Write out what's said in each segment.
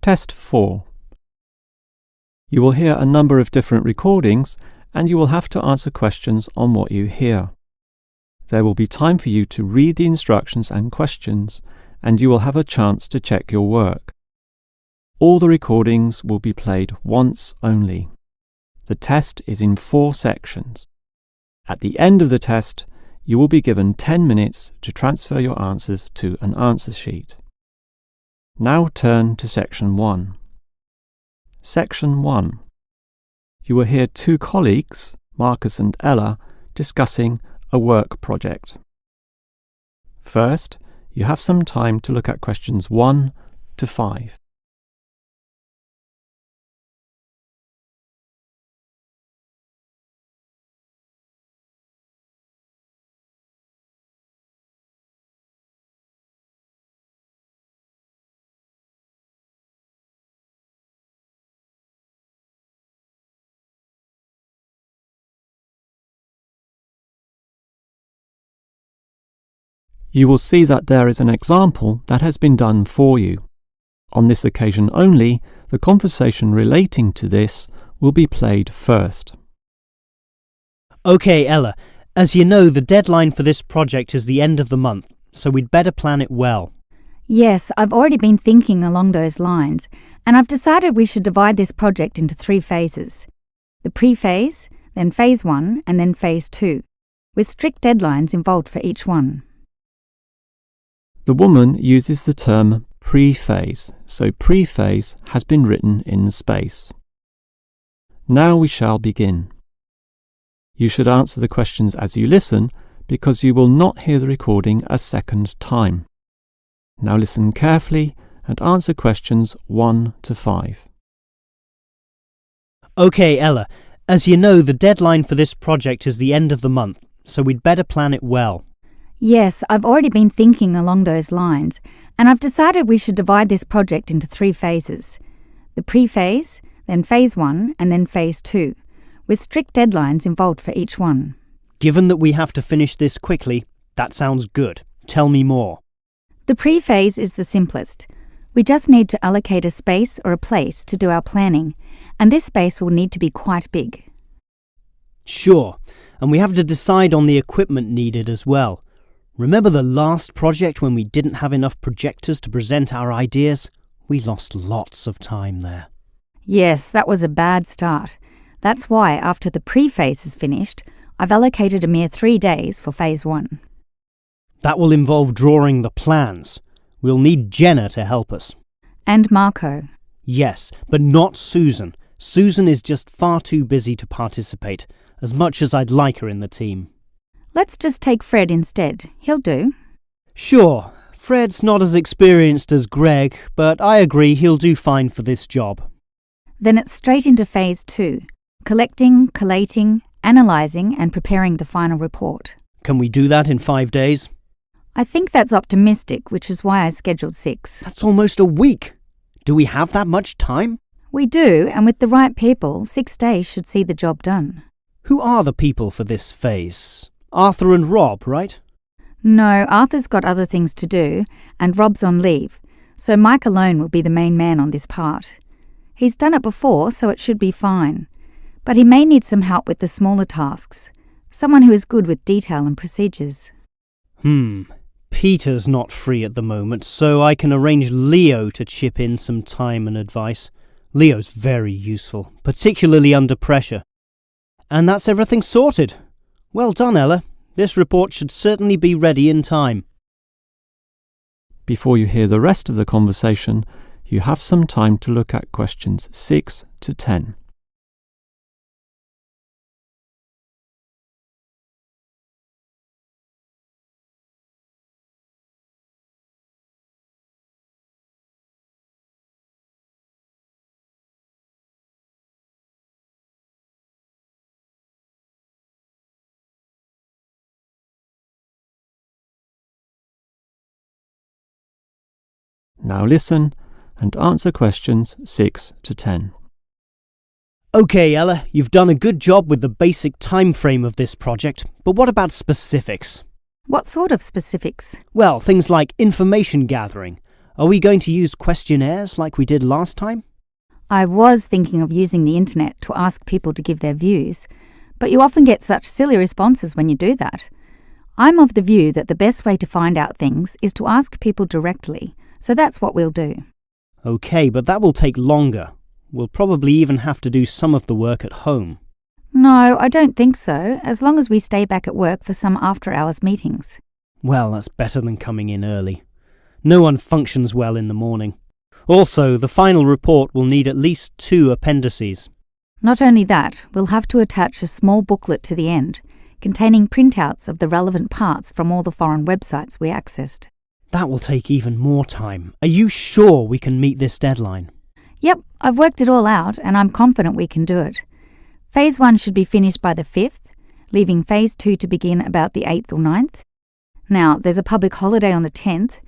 Test 4. You will hear a number of different recordings and you will have to answer questions on what you hear. There will be time for you to read the instructions and questions, and you will have a chance to check your work. All the recordings will be played once only. The test is in 4 sections. At the end of the test, you will be given 10 minutes to transfer your answers to an answer sheet. Now turn to Section 1. Section 1. You will hear 2 colleagues, Marcus and Ella, discussing a work project. First, you have some time to look at questions 1 to 5. You will see that there is an example that has been done for you. On this occasion only, the conversation relating to this will be played first. Okay, Ella, as you know, the deadline for this project is the end of the month, so we'd better plan it well. Yes, I've already been thinking along those lines, and I've decided we should divide this project into 3 phases. The pre-phase, then phase 1, and then phase 2, with strict deadlines involved for each one. The woman uses the term pre-phase, so pre-phase has been written in space. Now we shall begin. You should answer the questions as you listen, because you will not hear the recording a second time. Now listen carefully and answer questions 1 to 5. Okay, Ella, as you know, the deadline for this project is the end of the month, so we'd better plan it well. Yes, I've already been thinking along those lines, and I've decided we should divide this project into 3 phases. The pre-phase, then phase 1, and then phase 2, with strict deadlines involved for each one. Given that we have to finish this quickly, that sounds good. Tell me more. The pre-phase is the simplest. We just need to allocate a space or a place to do our planning, and this space will need to be quite big. Sure, and we have to decide on the equipment needed as well. Remember the last project when we didn't have enough projectors to present our ideas? We lost lots of time there. Yes, that was a bad start. That's why, after the pre-phase is finished, I've allocated a mere 3 days for phase 1. That will involve drawing the plans. We'll need Jenna to help us. And Marco. Yes, but not Susan. Susan is just far too busy to participate, as much as I'd like her in the team. Let's just take Fred instead. He'll do. Sure, Fred's not as experienced as Greg, but I agree he'll do fine for this job. Then it's straight into phase 2. Collecting, collating, analysing and preparing the final report. Can we do that in 5 days? I think that's optimistic, which is why I scheduled 6. That's almost a week. Do we have that much time? We do, and with the right people, 6 days should see the job done. Who are the people for this phase? Arthur and Rob, right? No, Arthur's got other things to do, and Rob's on leave, so Mike alone will be the main man on this part. He's done it before, so it should be fine. But he may need some help with the smaller tasks, someone who is good with detail and procedures. Peter's not free at the moment, so I can arrange Leo to chip in some time and advice. Leo's very useful, particularly under pressure. And that's everything sorted. Well done, Ella. This report should certainly be ready in time. Before you hear the rest of the conversation, you have some time to look at questions 6 to 10. Now listen and answer questions 6 to 10. Okay, Ella, you've done a good job with the basic time frame of this project, but what about specifics? What sort of specifics? Well, things like information gathering. Are we going to use questionnaires like we did last time? I was thinking of using the internet to ask people to give their views, but you often get such silly responses when you do that. I'm of the view that the best way to find out things is to ask people directly, so that's what we'll do. Okay, but that will take longer. We'll probably even have to do some of the work at home. No, I don't think so, as long as we stay back at work for some after-hours meetings. Well, that's better than coming in early. No one functions well in the morning. Also, the final report will need at least 2 appendices. Not only that, we'll have to attach a small booklet to the end, containing printouts of the relevant parts from all the foreign websites we accessed. That will take even more time. Are you sure we can meet this deadline? Yep, I've worked it all out and I'm confident we can do it. Phase 1 should be finished by the 5th, leaving Phase 2 to begin about the 8th or 9th. Now, there's a public holiday on the 10th,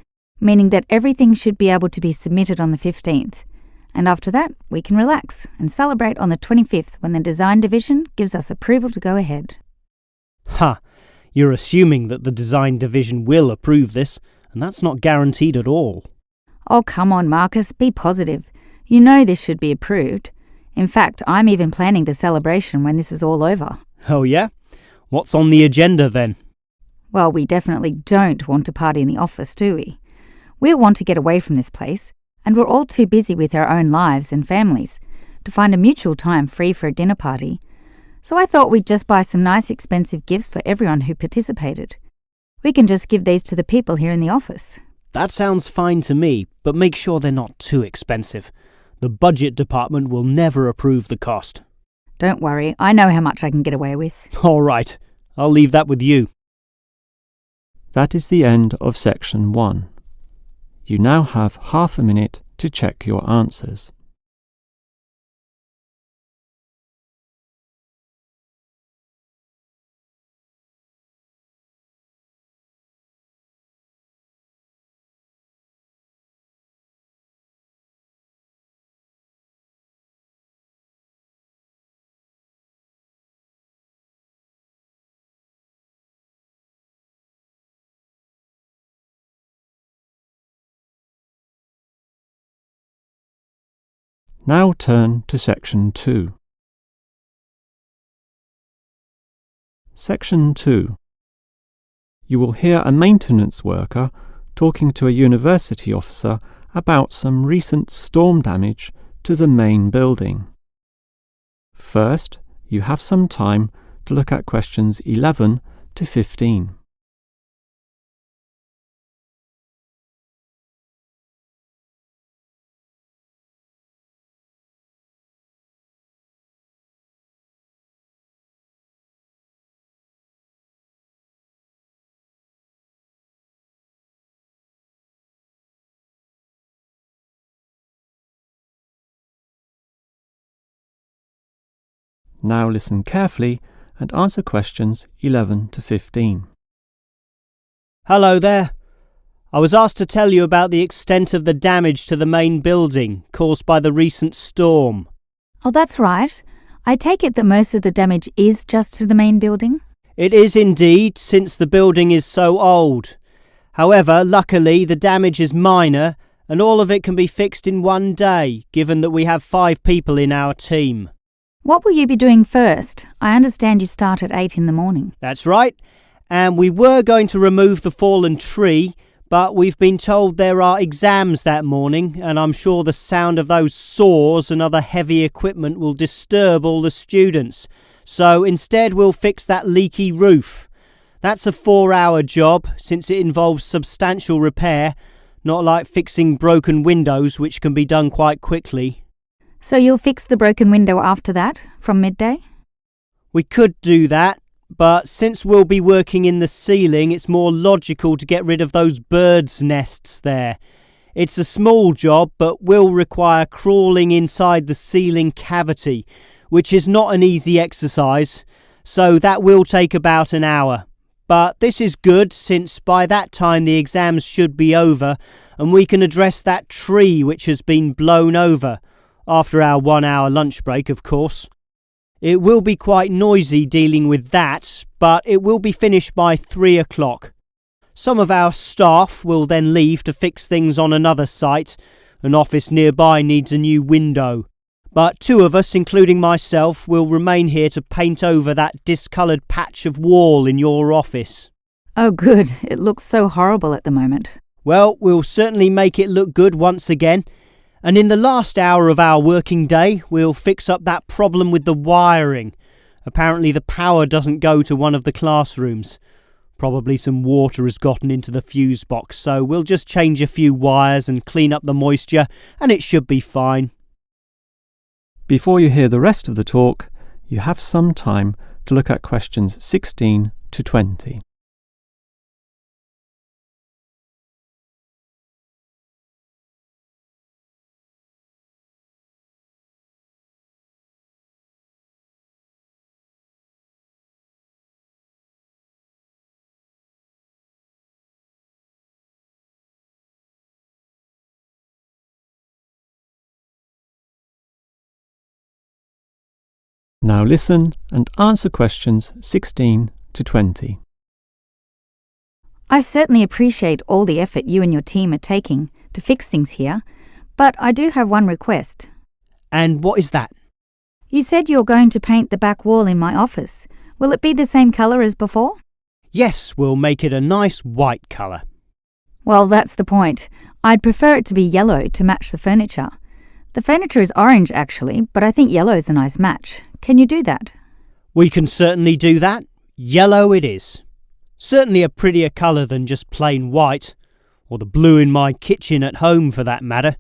meaning that everything should be able to be submitted on the 15th. And after that, we can relax and celebrate on the 25th when the design division gives us approval to go ahead. Ha! You're assuming that the design division will approve this, and that's not guaranteed at all. Oh, come on, Marcus, be positive. You know this should be approved. In fact, I'm even planning the celebration when this is all over. Oh yeah? What's on the agenda then? Well, we definitely don't want to party in the office, do we? We'll want to get away from this place, and we're all too busy with our own lives and families to find a mutual time free for a dinner party. So I thought we'd just buy some nice expensive gifts for everyone who participated. We can just give these to the people here in the office. That sounds fine to me, but make sure they're not too expensive. The budget department will never approve the cost. Don't worry, I know how much I can get away with. All right, I'll leave that with you. That is the end of section 1. You now have half a minute to check your answers. Now turn to section 2. Section 2. You will hear a maintenance worker talking to a university officer about some recent storm damage to the main building. First, you have some time to look at questions 11 to 15. Now listen carefully and answer questions 11 to 15. Hello there. I was asked to tell you about the extent of the damage to the main building caused by the recent storm. Oh, that's right. I take it that most of the damage is just to the main building? It is indeed, since the building is so old. However, luckily the damage is minor and all of it can be fixed in one day, given that we have 5 people in our team. What will you be doing first? I understand you start at 8 in the morning. That's right, and we were going to remove the fallen tree, but we've been told there are exams that morning, and I'm sure the sound of those saws and other heavy equipment will disturb all the students. So instead we'll fix that leaky roof. That's a 4-hour job, since it involves substantial repair, not like fixing broken windows, which can be done quite quickly. So you'll fix the broken window after that, from midday? We could do that, but since we'll be working in the ceiling, it's more logical to get rid of those birds' nests there. It's a small job, but will require crawling inside the ceiling cavity, which is not an easy exercise, so that will take about an hour. But this is good, since by that time the exams should be over, and we can address that tree which has been blown over. After our 1-hour lunch break, of course. It will be quite noisy dealing with that, but it will be finished by 3 o'clock. Some of our staff will then leave to fix things on another site. An office nearby needs a new window. But 2 of us, including myself, will remain here to paint over that discoloured patch of wall in your office. Oh good, it looks so horrible at the moment. Well, we'll certainly make it look good once again. And in the last hour of our working day, we'll fix up that problem with the wiring. Apparently the power doesn't go to one of the classrooms. Probably some water has gotten into the fuse box, so we'll just change a few wires and clean up the moisture, and it should be fine. Before you hear the rest of the talk, you have some time to look at questions 16 to 20. Now listen and answer questions 16 to 20. I certainly appreciate all the effort you and your team are taking to fix things here, but I do have one request. And what is that? You said you're going to paint the back wall in my office. Will it be the same colour as before? Yes, we'll make it a nice white colour. Well, that's the point. I'd prefer it to be yellow to match the furniture. The furniture is orange actually, but I think yellow is a nice match. Can you do that? We can certainly do that. Yellow it is. Certainly a prettier colour than just plain white, or the blue in my kitchen at home for that matter.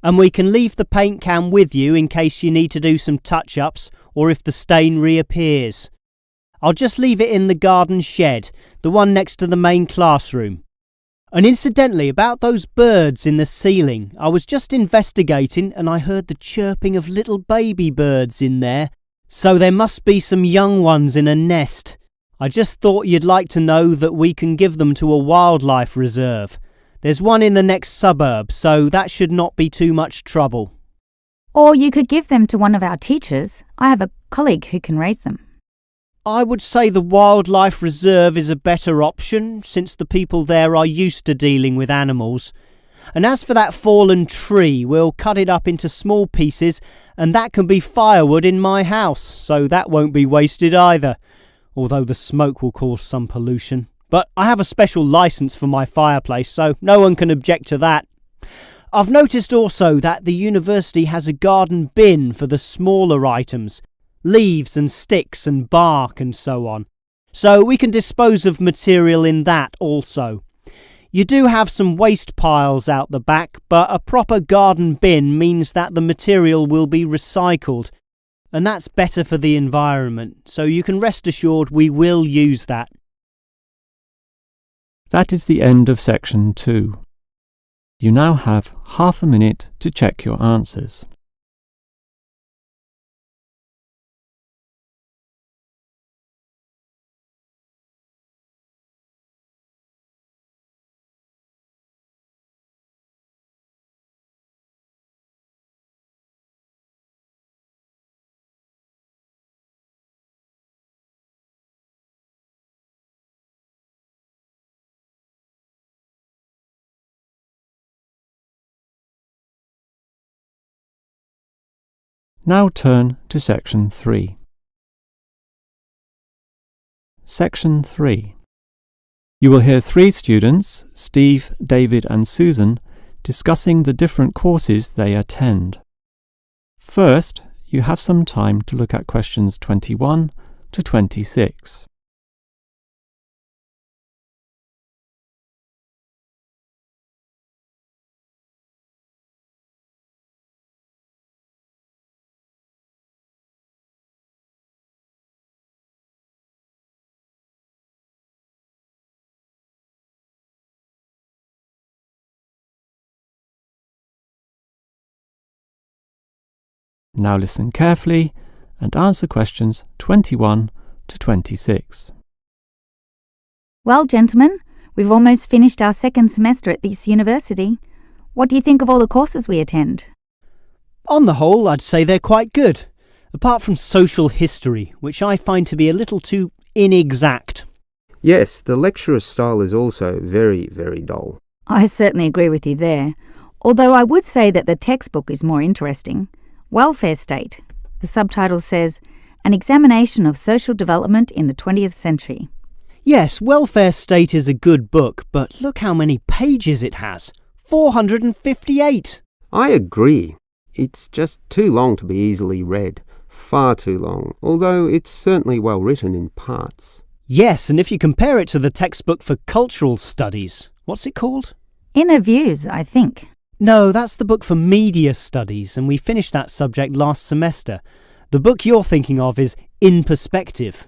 And we can leave the paint can with you in case you need to do some touch-ups or if the stain reappears. I'll just leave it in the garden shed, the one next to the main classroom. And incidentally, about those birds in the ceiling, I was just investigating and I heard the chirping of little baby birds in there. So there must be some young ones in a nest. I just thought you'd like to know that we can give them to a wildlife reserve. There's one in the next suburb, so that should not be too much trouble. Or you could give them to one of our teachers. I have a colleague who can raise them. I would say the wildlife reserve is a better option, since the people there are used to dealing with animals. And as for that fallen tree, we'll cut it up into small pieces, and that can be firewood in my house, so that won't be wasted either, although the smoke will cause some pollution. But I have a special licence for my fireplace, so no one can object to that. I've noticed also that the university has a garden bin for the smaller items, leaves and sticks and bark and so on, so we can dispose of material in that also. You do have some waste piles out the back, but a proper garden bin means that the material will be recycled, and that's better for the environment, so you can rest assured we will use that. That is the end of section 2. You now have half a minute to check your answers. Now turn to section 3. Section 3. You will hear 3 students, Steve, David and Susan, discussing the different courses they attend. First, you have some time to look at questions 21 to 26. Now listen carefully and answer questions 21 to 26. Well, gentlemen, we've almost finished our second semester at this university. What do you think of all the courses we attend? On the whole, I'd say they're quite good, apart from social history, which I find to be a little too inexact. Yes, the lecturer's style is also very, very dull. I certainly agree with you there, although I would say that the textbook is more interesting. Welfare State. The subtitle says, An Examination of Social Development in the 20th Century. Yes, Welfare State is a good book, but look how many pages it has. 458! I agree. It's just too long to be easily read. Far too long, although it's certainly well written in parts. Yes, and if you compare it to the textbook for cultural studies, what's it called? Inner Views, I think. No, that's the book for media studies, and we finished that subject last semester. The book you're thinking of is In Perspective.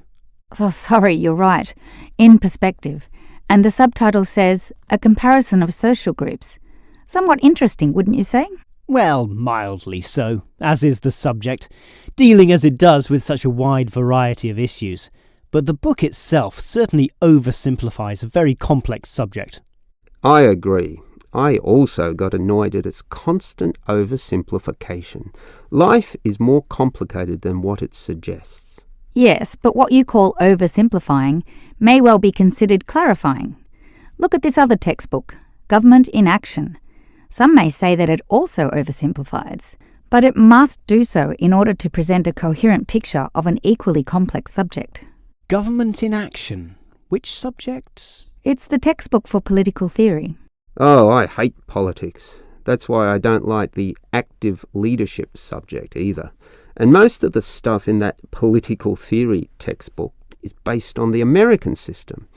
Oh, sorry, you're right. In Perspective. And the subtitle says, A Comparison of Social Groups. Somewhat interesting, wouldn't you say? Well, mildly so, as is the subject, dealing as it does with such a wide variety of issues. But the book itself certainly oversimplifies a very complex subject. I agree. I also got annoyed at its constant oversimplification. Life is more complicated than what it suggests. Yes, but what you call oversimplifying may well be considered clarifying. Look at this other textbook, Government in Action. Some may say that it also oversimplifies, but it must do so in order to present a coherent picture of an equally complex subject. Government in Action. Which subject? It's the textbook for political theory. Oh, I hate politics. That's why I don't like the active leadership subject either. And most of the stuff in that political theory textbook is based on the American system.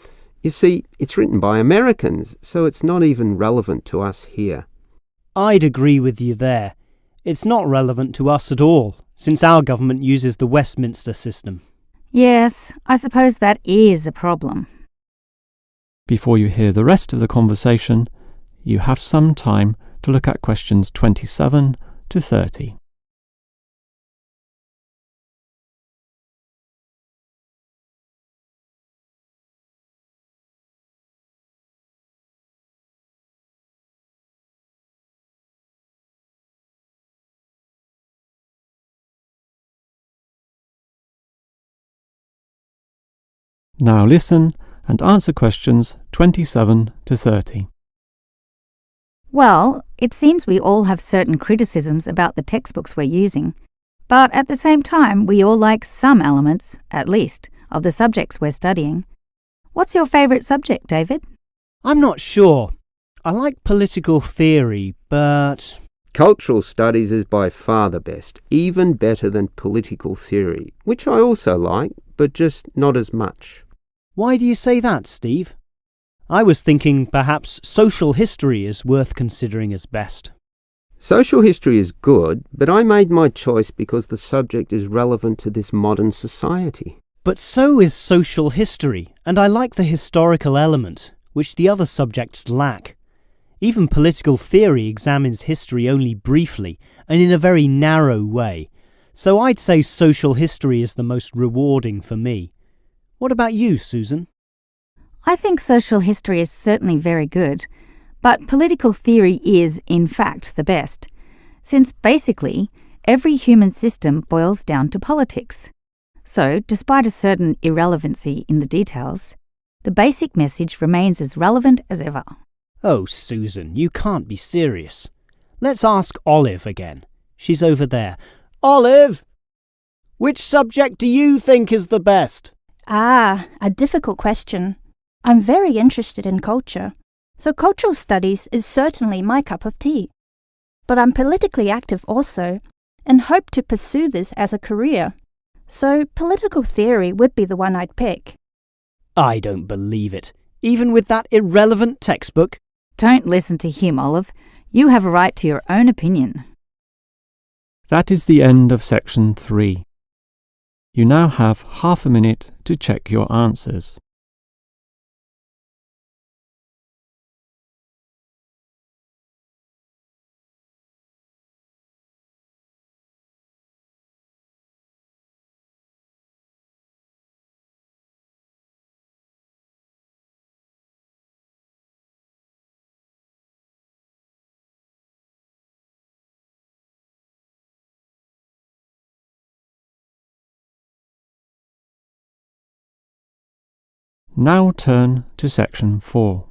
You see, it's written by Americans, so it's not even relevant to us here. I'd agree with you there. It's not relevant to us at all, since our government uses the Westminster system. Yes, I suppose that is a problem. Before you hear the rest of the conversation, you have some time to look at questions 27 to 30. Now listen and answer questions 27 to 30. Well, it seems we all have certain criticisms about the textbooks we're using, but at the same time we all like some elements, at least, of the subjects we're studying. What's your favourite subject, David? I'm not sure. I like political theory, but... Cultural studies is by far the best, even better than political theory, which I also like, but just not as much. Why do you say that, Steve? I was thinking perhaps social history is worth considering as best. Social history is good, but I made my choice because the subject is relevant to this modern society. But so is social history, and I like the historical element, which the other subjects lack. Even political theory examines history only briefly and in a very narrow way, so I'd say social history is the most rewarding for me. What about you, Susan? I think social history is certainly very good, but political theory is, in fact, the best, since basically every human system boils down to politics. So, despite a certain irrelevancy in the details, the basic message remains as relevant as ever. Oh, Susan, you can't be serious. Let's ask Olive again. She's over there. Olive! Which subject do you think is the best? Ah, a difficult question. I'm very interested in culture, so cultural studies is certainly my cup of tea. But I'm politically active also, and hope to pursue this as a career. So political theory would be the one I'd pick. I don't believe it. Even with that irrelevant textbook? Don't listen to him, Olive. You have a right to your own opinion. That is the end of section 3. You now have half a minute to check your answers. Now turn to Section 4.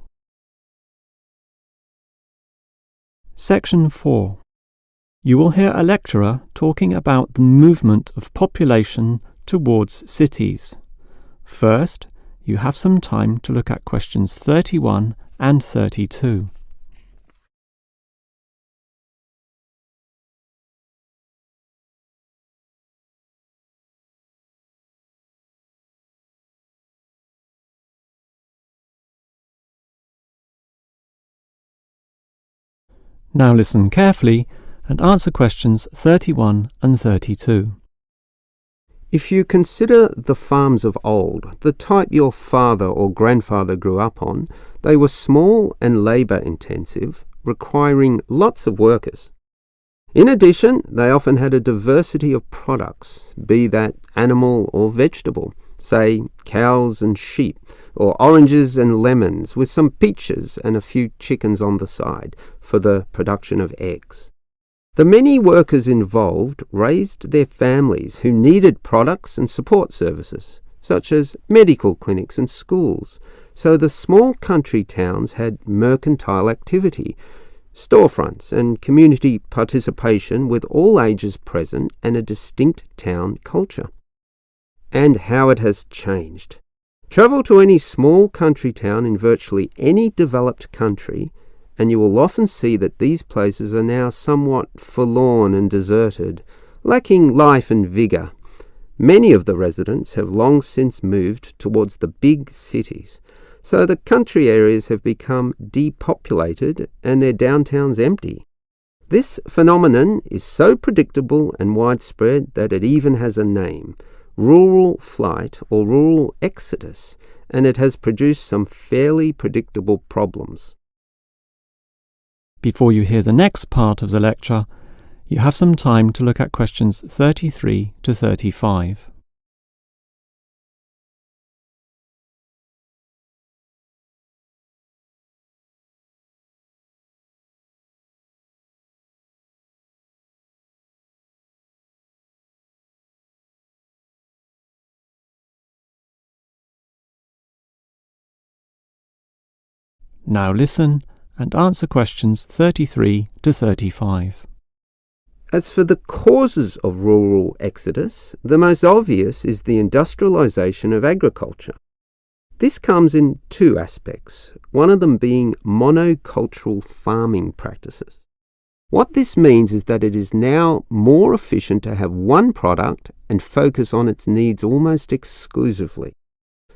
Section 4. You will hear a lecturer talking about the movement of population towards cities. First, you have some time to look at questions 31 and 32. Now listen carefully and answer questions 31 and 32. If you consider the farms of old, the type your father or grandfather grew up on, they were small and labour-intensive, requiring lots of workers. In addition, they often had a diversity of products, be that animal or vegetable, say cows and sheep, or oranges and lemons, with some peaches and a few chickens on the side for the production of eggs. The many workers involved raised their families who needed products and support services, such as medical clinics and schools, so the small country towns had mercantile activity, storefronts and community participation with all ages present and a distinct town culture. And how it has changed. Travel to any small country town in virtually any developed country, and you will often see that these places are now somewhat forlorn and deserted, lacking life and vigour. Many of the residents have long since moved towards the big cities, so the country areas have become depopulated and their downtowns empty. This phenomenon is so predictable and widespread that it even has a name: rural flight or rural exodus, and it has produced some fairly predictable problems. Before you hear the next part of the lecture, you have some time to look at questions 33 to 35. Now listen and answer questions 33 to 35. As for the causes of rural exodus, the most obvious is the industrialisation of agriculture. This comes in two aspects, one of them being monocultural farming practices. What this means is that it is now more efficient to have one product and focus on its needs almost exclusively.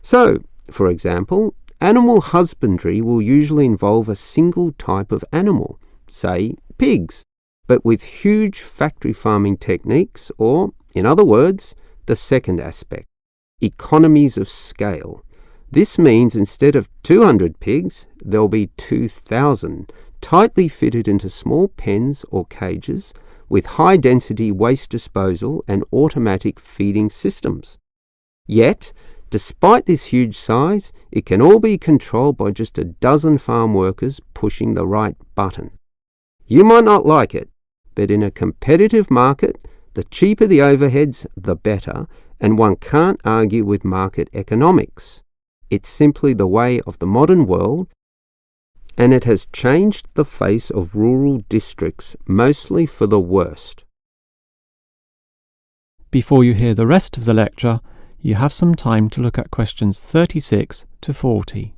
So, for example, animal husbandry will usually involve a single type of animal, say pigs, but with huge factory farming techniques, or, in other words, the second aspect, economies of scale. This means instead of 200 pigs, there'll be 2,000, tightly fitted into small pens or cages, with high-density waste disposal and automatic feeding systems. Yet, despite this huge size, it can all be controlled by just a dozen farm workers pushing the right button. You might not like it, but in a competitive market, the cheaper the overheads, the better, and one can't argue with market economics. It's simply the way of the modern world, and it has changed the face of rural districts, mostly for the worst. Before you hear the rest of the lecture, you have some time to look at questions 36 to 40.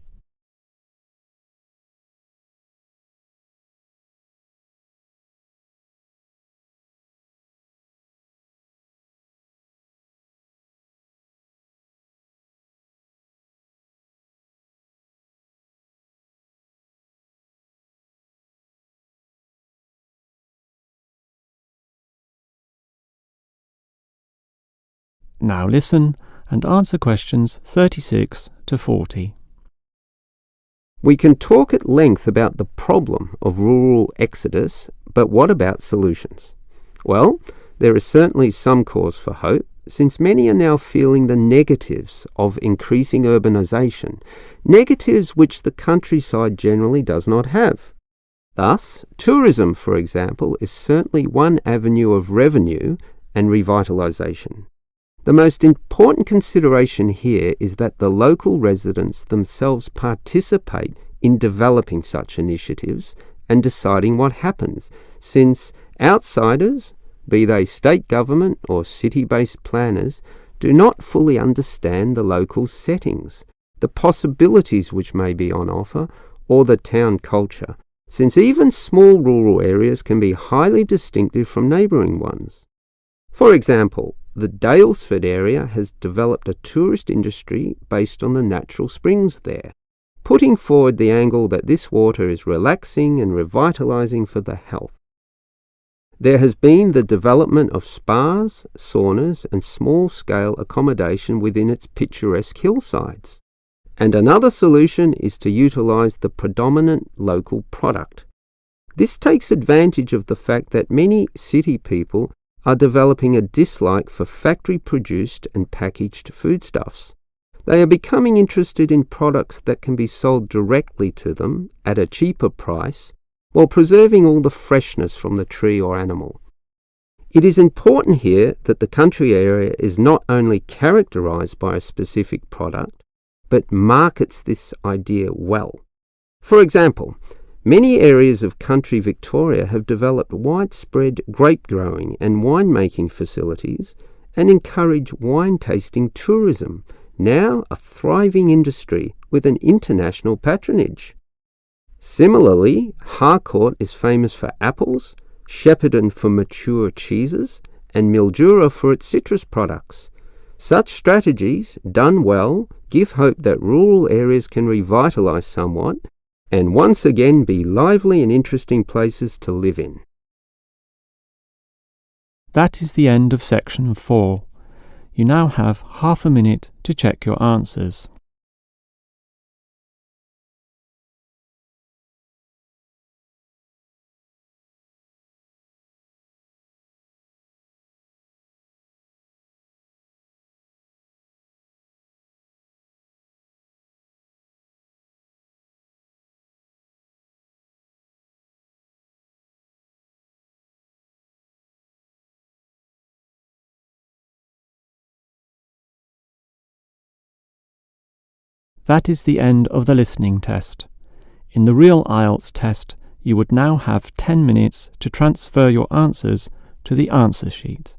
Now listen and answer questions 36 to 40. We can talk at length about the problem of rural exodus, but what about solutions? Well, there is certainly some cause for hope, since many are now feeling the negatives of increasing urbanisation, negatives which the countryside generally does not have. Thus, tourism, for example, is certainly one avenue of revenue and revitalisation. The most important consideration here is that the local residents themselves participate in developing such initiatives and deciding what happens, since outsiders, be they state government or city-based planners, do not fully understand the local settings, the possibilities which may be on offer, or the town culture, since even small rural areas can be highly distinctive from neighbouring ones. For example, the Daylesford area has developed a tourist industry based on the natural springs there, putting forward the angle that this water is relaxing and revitalising for the health. There has been the development of spas, saunas and small-scale accommodation within its picturesque hillsides. And another solution is to utilise the predominant local product. This takes advantage of the fact that many city people are developing a dislike for factory-produced and packaged foodstuffs. They are becoming interested in products that can be sold directly to them at a cheaper price, while preserving all the freshness from the tree or animal. It is important here that the country area is not only characterised by a specific product, but markets this idea well. For example, many areas of country Victoria have developed widespread grape growing and winemaking facilities and encourage wine tasting tourism, now a thriving industry with an international patronage. Similarly, Harcourt is famous for apples, Shepparton for mature cheeses, and Mildura for its citrus products. Such strategies, done well, give hope that rural areas can revitalise somewhat and once again be lively and interesting places to live in. That is the end of section 4. You now have half a minute to check your answers. That is the end of the listening test. In the real IELTS test, you would now have 10 minutes to transfer your answers to the answer sheet.